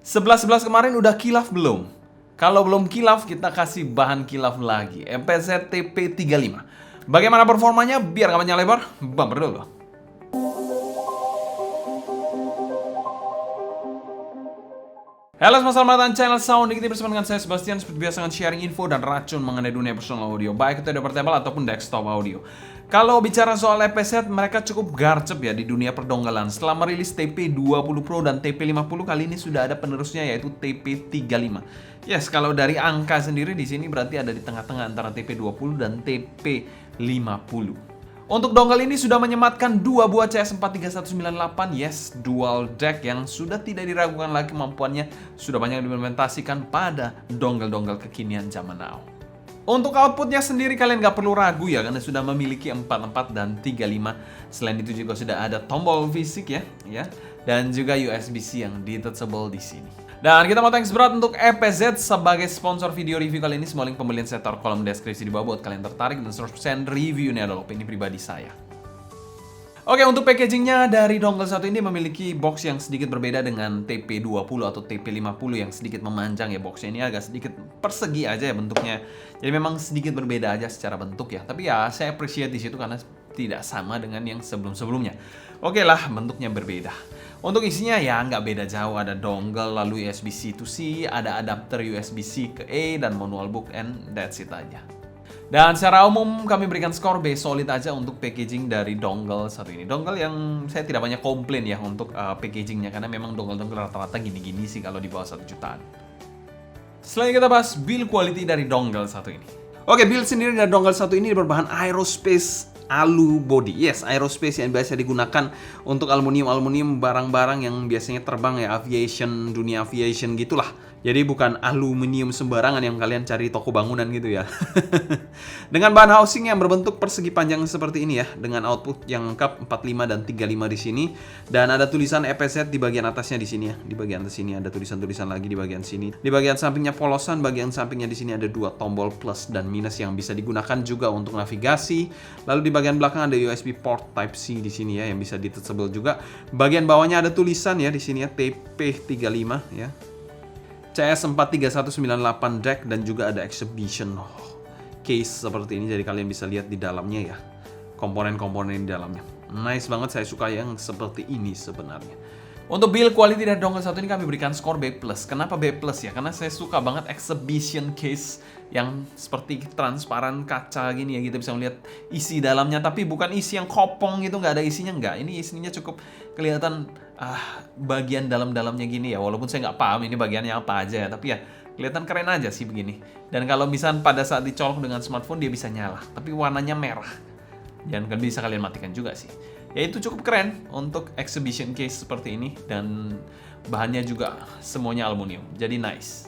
11-11 kemarin udah kilaf belum? Kalau belum kilaf, kita kasih bahan kilaf lagi. EPZ TP35. Bagaimana performanya? Biar nggak panjang lebar, bumper dulu. Halo semua, selamat datang channel Sound Dikit bersama dengan saya Sebastian. Seperti biasa akan sharing info dan racun mengenai dunia personal audio, baik itu audio portable ataupun desktop audio. Kalau bicara soal EPZ, mereka cukup garcep ya di dunia perdonggalan. Setelah merilis TP20 Pro dan TP50, kali ini sudah ada penerusnya yaitu TP35. Yes, kalau dari angka sendiri di sini berarti ada di tengah-tengah antara TP20 dan TP50. Untuk dongle ini sudah menyematkan dua buah CS43198, yes, dual deck yang sudah tidak diragukan lagi kemampuannya, sudah banyak diimplementasikan pada dongle-dongle kekinian zaman now. Untuk outputnya sendiri kalian nggak perlu ragu ya, karena sudah memiliki 44 dan 35. Selain itu juga sudah ada tombol fisik ya, dan juga USB-C yang detachable di sini. Dan kita mau thanks berat untuk EPZ sebagai sponsor video review kali ini. Semua link pembelian saya taruh kolom deskripsi di bawah buat kalian tertarik, dan 100% review ini adalah opini pribadi saya. Oke, untuk packagingnya dari dongle satu ini memiliki box yang sedikit berbeda dengan TP20 atau TP50 yang sedikit memanjang ya. Boxnya ini agak sedikit persegi aja ya bentuknya. Jadi memang sedikit berbeda aja secara bentuk ya. Tapi ya saya appreciate di situ karena tidak sama dengan yang sebelum-sebelumnya. Oke lah, bentuknya berbeda. Untuk isinya ya nggak beda jauh, ada dongle lalu USB-C to C, ada adapter USB-C ke A dan manual book, and that's it aja. Dan secara umum kami berikan skor B solid aja untuk packaging dari dongle satu ini. Dongle yang saya tidak banyak komplain ya untuk packagingnya, karena memang dongle-dongle rata-rata gini-gini sih kalau di bawah 1 jutaan. Selanjutnya kita bahas build quality dari dongle satu ini. Oke, build sendiri dari dongle satu ini berbahan aerospace alu body. Yes, aerospace yang biasa digunakan untuk aluminium barang-barang yang biasanya terbang ya, aviation, dunia aviation gitulah. Jadi bukan aluminium sembarangan yang kalian cari di toko bangunan gitu ya. Dengan bahan housing yang berbentuk persegi panjang seperti ini ya, dengan output yang lengkap 45 dan 35 di sini, dan ada tulisan EPZ di bagian atasnya di sini ya. Di bagian atas sini ada tulisan-tulisan lagi di bagian sini. Di bagian sampingnya polosan, bagian sampingnya di sini ada dua tombol plus dan minus yang bisa digunakan juga untuk navigasi. Lalu di bagian belakang ada USB port Type C di sini ya, yang bisa detachable juga. Bagian bawahnya ada tulisan ya di sini ya, TP35 ya. CS43198 deck, dan juga ada exhibition case seperti ini, jadi kalian bisa lihat di dalamnya ya komponen-komponen di dalamnya. Nice banget, saya suka yang seperti ini sebenarnya. Untuk build quality dari dongle satu ini kami berikan skor B+. Kenapa B+ ya? Karena saya suka banget exhibition case yang seperti transparan kaca gini ya, kita bisa melihat isi dalamnya, tapi bukan isi yang kopong gitu, nggak ada isinya, nggak. Ini isinya cukup kelihatan bagian dalam-dalamnya gini ya, walaupun saya nggak paham ini bagiannya apa aja ya, tapi ya kelihatan keren aja sih begini. Dan kalau misalnya pada saat dicolok dengan smartphone dia bisa nyala, tapi warnanya merah, dan bisa kalian matikan juga sih. Ya itu cukup keren untuk exhibition case seperti ini, dan bahannya juga semuanya aluminium, jadi nice.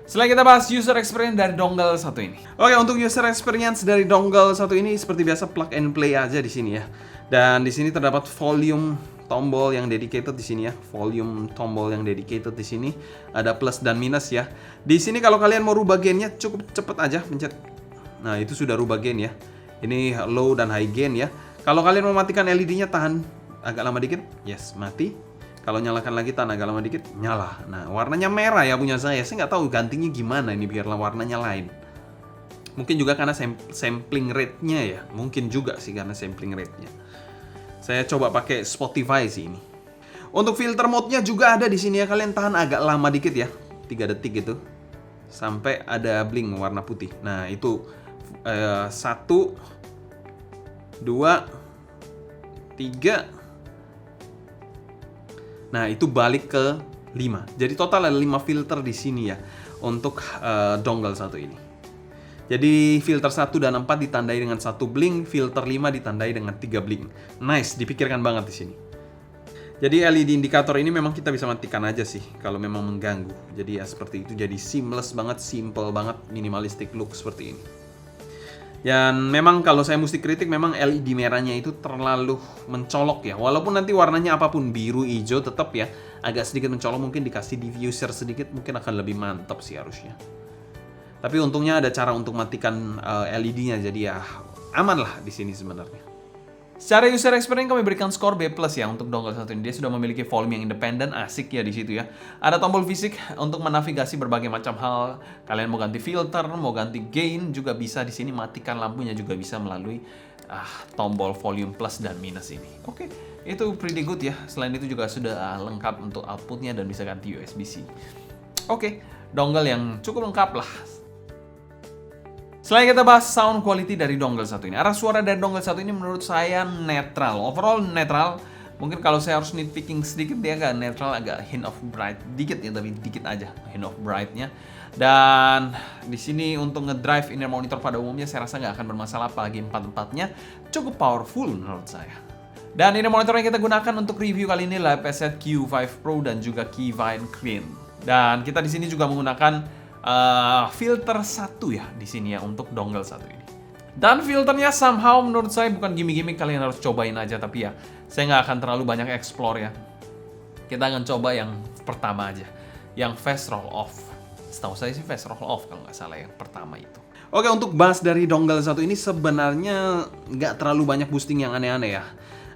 Setelah kita bahas user experience dari dongle satu ini. Oke, untuk user experience dari dongle satu ini seperti biasa plug and play aja di sini ya. Dan di sini terdapat volume tombol yang dedicated di sini ya. Volume tombol yang dedicated di sini. Ada plus dan minus ya. Di sini kalau kalian mau rubah gainnya cukup cepet aja pencet. Nah, itu sudah rubah gain ya. Ini low dan high gain ya. Kalau kalian mau matikan LED-nya tahan agak lama dikit, yes, mati. Kalau nyalakan lagi tahan agak lama dikit, nyala. Nah, warnanya merah ya punya saya. Saya nggak tahu gantinya gimana ini biar warnanya lain. Mungkin juga karena sampling rate-nya ya. Mungkin juga sih karena sampling rate-nya. Saya coba pakai Spotify sih ini. Untuk filter mode-nya juga ada di sini ya. Kalian tahan agak lama dikit ya. 3 detik gitu. Sampai ada blink warna putih. Nah, itu 1, 2, 3. Nah, itu balik ke 5. Jadi total ada 5 filter di sini ya untuk dongle satu ini. Jadi filter 1 dan 4 ditandai dengan 1 blink, filter 5 ditandai dengan 3 blink. Nice, dipikirkan banget di sini. Jadi LED indikator ini memang kita bisa matikan aja sih kalau memang mengganggu. Jadi ya seperti itu, jadi seamless banget, simple banget, minimalistic look seperti ini. Dan memang kalau saya mesti kritik, memang LED merahnya itu terlalu mencolok ya. Walaupun nanti warnanya apapun, biru, hijau, tetap ya agak sedikit mencolok. Mungkin dikasih diffuser sedikit mungkin akan lebih mantap sih harusnya. Tapi untungnya ada cara untuk matikan LED-nya, jadi ya aman lah di sini sebenarnya. Secara user experience kami berikan skor B+ ya untuk dongle satu ini. Dia sudah memiliki volume yang independen, asik ya di situ ya. Ada tombol fisik untuk menavigasi berbagai macam hal. Kalian mau ganti filter, mau ganti gain juga bisa di sini. Matikan lampunya juga bisa melalui tombol volume plus dan minus ini. Oke, itu pretty good ya. Selain itu juga sudah lengkap untuk outputnya dan bisa ganti USB-C. Oke, dongle yang cukup lengkap lah. Selain kita bahas sound quality dari dongle satu ini, arah suara dari dongle satu ini menurut saya netral. Overall netral. Mungkin kalau saya harus nitpicking sedikit, dia agak netral, agak hint of bright dikit ya, tapi dikit aja hint of brightnya. Dan di sini untuk ngedrive inner monitor pada umumnya saya rasa nggak akan bermasalah, apalagi empat-empatnya cukup powerful menurut saya. Dan inner monitor yang kita gunakan untuk review kali ini adalah Lepeset Q5 Pro dan juga Keyvine Clean. Dan kita di sini juga menggunakan filter satu ya di sini ya untuk dongle satu ini. Dan filternya somehow menurut saya bukan gimmick-gimmick, kalian harus cobain aja, tapi ya saya nggak akan terlalu banyak explore ya. Kita akan coba yang pertama aja, yang fast roll off. Setahu saya sih fast roll off kalau nggak salah yang pertama itu. Oke, untuk bass dari dongle satu ini sebenarnya nggak terlalu banyak boosting yang aneh-aneh ya.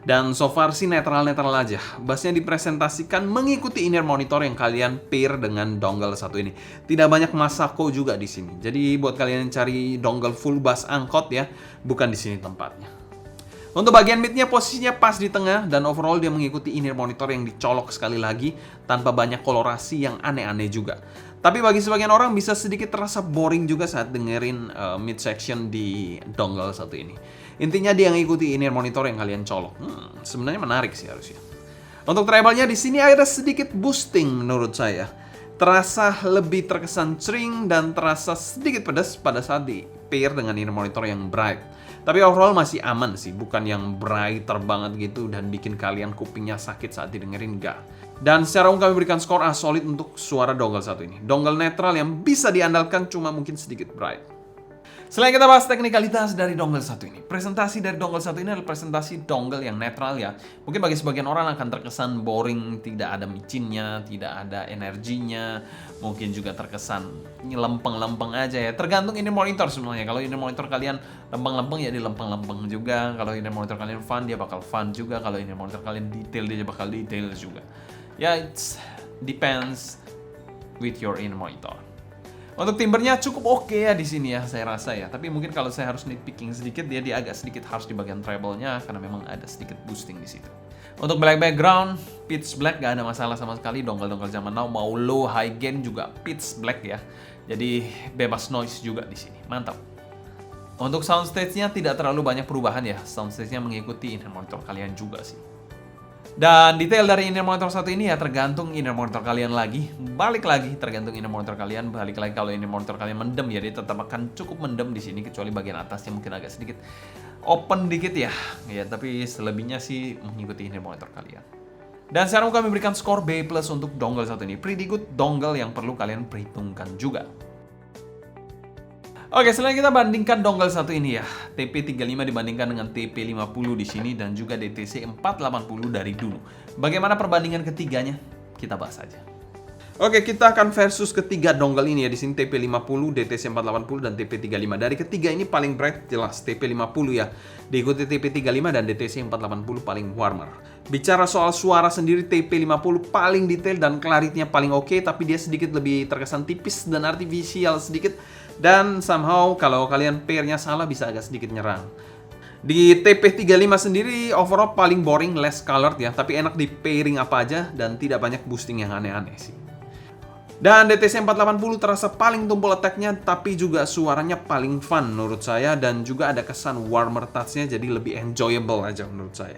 Dan so far sih netral-netral aja. Bassnya dipresentasikan mengikuti inner monitor yang kalian pair dengan dongle satu ini. Tidak banyak Masako juga di sini. Jadi buat kalian yang cari dongle full bass angkot ya, bukan di sini tempatnya. Untuk bagian midnya posisinya pas di tengah dan overall dia mengikuti inner monitor yang dicolok sekali lagi tanpa banyak kolorasi yang aneh-aneh juga. Tapi bagi sebagian orang bisa sedikit terasa boring juga saat dengerin mid section di dongle satu ini. Intinya dia ngikuti inner monitor yang kalian colok. Sebenarnya menarik sih harusnya. Untuk treble-nya di sini ada sedikit boosting menurut saya. Terasa lebih terkesan cering dan terasa sedikit pedas pada saat di pair dengan inner monitor yang bright. Tapi overall masih aman sih, bukan yang brighter banget gitu dan bikin kalian kupingnya sakit saat didengerin, enggak. Dan secara umum kami berikan skor A solid untuk suara dongle satu ini. Dongle netral yang bisa diandalkan, cuma mungkin sedikit bright. Selain kita bahas teknikalitas dari dongle satu ini, presentasi dari dongle satu ini adalah presentasi dongle yang netral ya. Mungkin bagi sebagian orang akan terkesan boring, tidak ada micinnya, tidak ada energinya, mungkin juga terkesan lempeng-lempeng aja ya. Tergantung inner monitor sebenarnya. Kalau inner monitor kalian lempeng-lempeng ya dia lempeng-lempeng juga. Kalau inner monitor kalian fun dia bakal fun juga. Kalau inner monitor kalian detail dia bakal detail juga. Ya, it depends with your inner monitor. Untuk timbernya cukup oke ya di sini ya, saya rasa ya. Tapi mungkin kalau saya harus nitpicking sedikit, dia agak sedikit harus di bagian treble-nya karena memang ada sedikit boosting di situ. Untuk black background, pitch black gak ada masalah sama sekali. Dongle-dongle zaman now mau low high gain juga pitch black ya. Jadi bebas noise juga di sini. Mantap. Untuk soundstage-nya tidak terlalu banyak perubahan ya. Soundstage-nya mengikuti inner monitor kalian juga sih. Dan detail dari inner monitor satu ini ya tergantung inner monitor kalian lagi. Balik lagi tergantung inner monitor kalian. Balik lagi kalau inner monitor kalian mendem ya dia tetap akan cukup mendem di sini, kecuali bagian atasnya mungkin agak sedikit open dikit ya. Ya tapi selebihnya sih mengikuti inner monitor kalian. Dan sekarang kami berikan skor B+ untuk dongle satu ini. Pretty good dongle yang perlu kalian perhitungkan juga. Oke, selanjutnya kita bandingkan dongle satu ini ya. TP35 dibandingkan dengan TP50 di sini dan juga DTC 480 dari dulu. Bagaimana perbandingan ketiganya? Kita bahas aja. Oke, kita akan versus ketiga dongle ini ya. Di sini TP50, DTC 480 dan TP35. Dari ketiga ini paling bright jelas TP50 ya. Diikuti TP35 dan DTC 480 paling warmer. Bicara soal suara sendiri, TP50 paling detail dan clarity-nya paling oke, tapi dia sedikit lebih terkesan tipis dan artificial sedikit. Dan somehow kalau kalian pair-nya salah bisa agak sedikit nyerang. Di TP35 sendiri overall paling boring, less colored ya, tapi enak di pairing apa aja dan tidak banyak boosting yang aneh-aneh sih. Dan DTC 480 terasa paling tumpul attack-nya, tapi juga suaranya paling fun menurut saya dan juga ada kesan warmer touch-nya jadi lebih enjoyable aja menurut saya.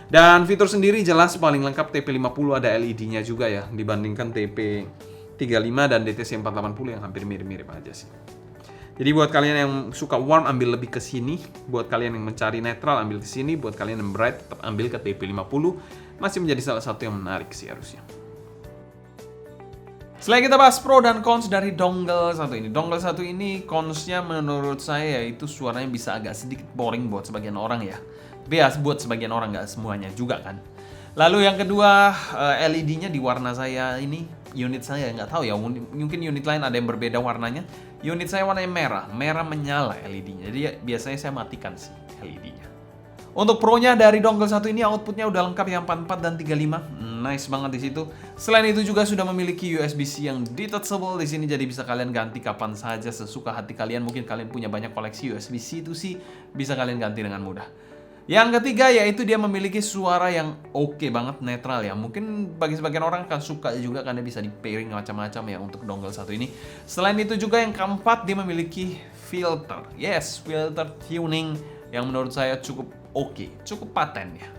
Dan fitur sendiri jelas paling lengkap TP50 ada LED-nya juga ya dibandingkan TP35 dan DTC 480 yang hampir mirip-mirip aja sih. Jadi buat kalian yang suka warm ambil lebih ke sini, buat kalian yang mencari netral ambil ke sini, buat kalian yang bright tetap ambil ke TP50. Masih menjadi salah satu yang menarik sih harusnya. Selain kita bahas pro dan cons dari dongle satu ini. Dongle satu ini cons-nya menurut saya yaitu suaranya bisa agak sedikit boring buat sebagian orang ya. Tapi ya buat sebagian orang nggak semuanya juga kan. Lalu yang kedua LED-nya di warna saya ini, unit saya nggak tahu ya, mungkin unit lain ada yang berbeda warnanya. Unit saya warnanya merah menyala LED-nya. Jadi biasanya saya matikan sih LED-nya. Untuk Pro-nya dari dongle satu ini outputnya udah lengkap yang 44 dan 35. Nice banget di situ. Selain itu juga sudah memiliki USB-C yang detachable di sini, jadi bisa kalian ganti kapan saja sesuka hati kalian. Mungkin kalian punya banyak koleksi USB-C itu sih, bisa kalian ganti dengan mudah. Yang ketiga yaitu dia memiliki suara yang oke banget, netral ya. Mungkin bagi sebagian orang akan suka juga karena bisa di pairing macam-macam ya untuk dongle satu ini. Selain itu juga yang keempat, dia memiliki filter. Yes, filter tuning yang menurut saya cukup oke, cukup paten ya.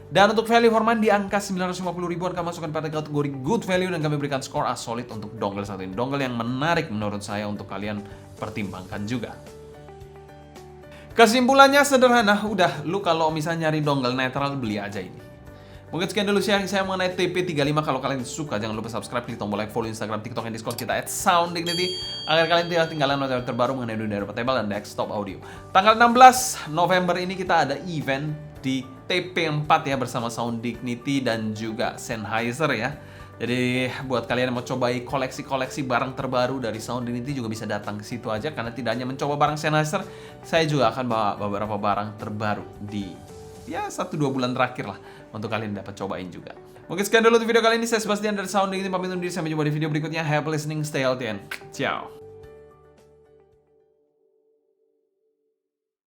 Dan untuk value for money di angka 950 ribuan kami masukkan pada kategori good value dan kami berikan skor A solid untuk dongle satu ini. Dongle yang menarik menurut saya untuk kalian pertimbangkan juga. Kesimpulannya sederhana, udah lu kalau misalnya nyari dongle netral beli aja ini. Mungkin sekian dulu sharing saya mengenai TP35. Kalau kalian suka jangan lupa subscribe, klik tombol like, follow Instagram, TikTok, dan Discord kita @sounddignity agar kalian tidak ketinggalan notifikasi terbaru mengenai dunia portable dan desktop audio. Tanggal 16 November ini kita ada event di TP4 ya bersama Sound Dignity dan juga Sennheiser ya. Jadi buat kalian yang mau cobai koleksi-koleksi barang terbaru dari Sound Dignity juga bisa datang ke situ aja, karena tidak hanya mencoba barang Sennheiser, saya juga akan bawa beberapa barang terbaru di ya 1-2 bulan terakhir lah untuk kalian dapat cobain juga. Mungkin sekian dulu untuk video kali ini. Saya Sebastian dari Sound Dignity pamit undur diri, sampai jumpa di video berikutnya. Happy listening, stay healthy and ciao.